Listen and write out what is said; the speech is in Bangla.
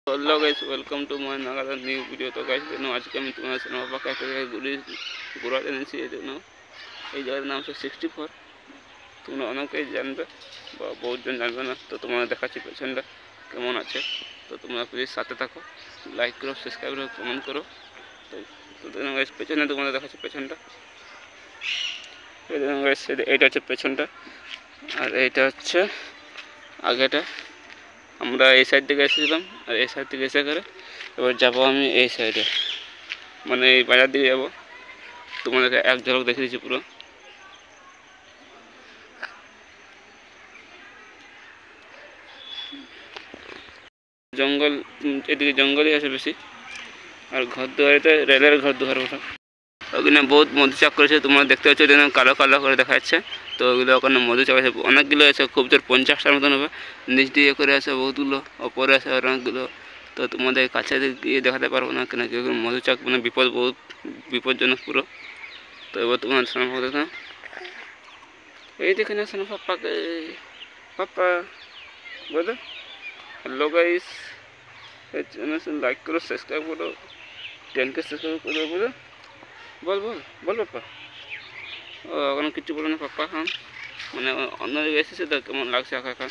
Hello guys, welcome to my another new video. তো গাইস দেখুন, আজকে আমি তোমাদের সামনে পাকা একটা জায়গায় ঘোরাতে এনেছি। এই জন্য এই জায়গার নাম হচ্ছে 64। তোমরা অনেকেই জানবে বা বহুতজন জানবে না। তো তোমাদের দেখাচ্ছি পেছনটা কেমন আছে। তো তোমরা প্লিজ সাথে থাকো, লাইক করো, সাবস্ক্রাইব করো, কমেন্ট করো। তো তো দেখুন গাইস, পেছনে তোমাদের দেখাচ্ছি পেছনটা। এই দেখুন গাইস, এইটা হচ্ছে পেছনটা আর এইটা হচ্ছে আগেটা। আমরা এই সাইড থেকে এসেছিলাম আর এই সাইড থেকে এসে করে এবার যাবো আমি এই সাইডে, মানে এই বাজার দিকে যাবো। তোমাদেরকে এক ঝলক দেখে দিচ্ছি পুরো। জঙ্গল, এদিকে জঙ্গলই আছে বেশি। আর ঘর দুয়ারিতে রেলের ঘর দুয়ার ওটা, ওখানে বহুত মধু চাষ করেছে। তোমরা দেখতে পাচ্ছ কালো কালো করে দেখা যাচ্ছে। তো ওগুলো ওখানে মধু চাষ আছে, অনেকগুলো আছে, খুব জোর 50টার মতন হবে। নিচ দিয়ে করে আছে বহুতগুলো, ওপরে আছে অনেকগুলো। তো তোমাদের কাছে গিয়ে দেখাতে পারবো না, কেন কি মধু চাষ মানে বিপদ, বহুত বিপজ্জনক পুরো। তো এবার তোমার সামনে দেখো, এই দেখে না শোনো পাপ্পাকে। পাপ্পা বলো হ্যালো গাইস, এই চ্যানেল লাইক করো, সাবস্ক্রাইব করো, 10K সাবস্ক্রাইব করো। বলো, বল বল বল পাপ্পা। ও এখন কিছু বলো না পাপ্পা। হ্যাঁ, মানে অন্য জায়গায় এসেছে তো কেমন লাগছে একা একা।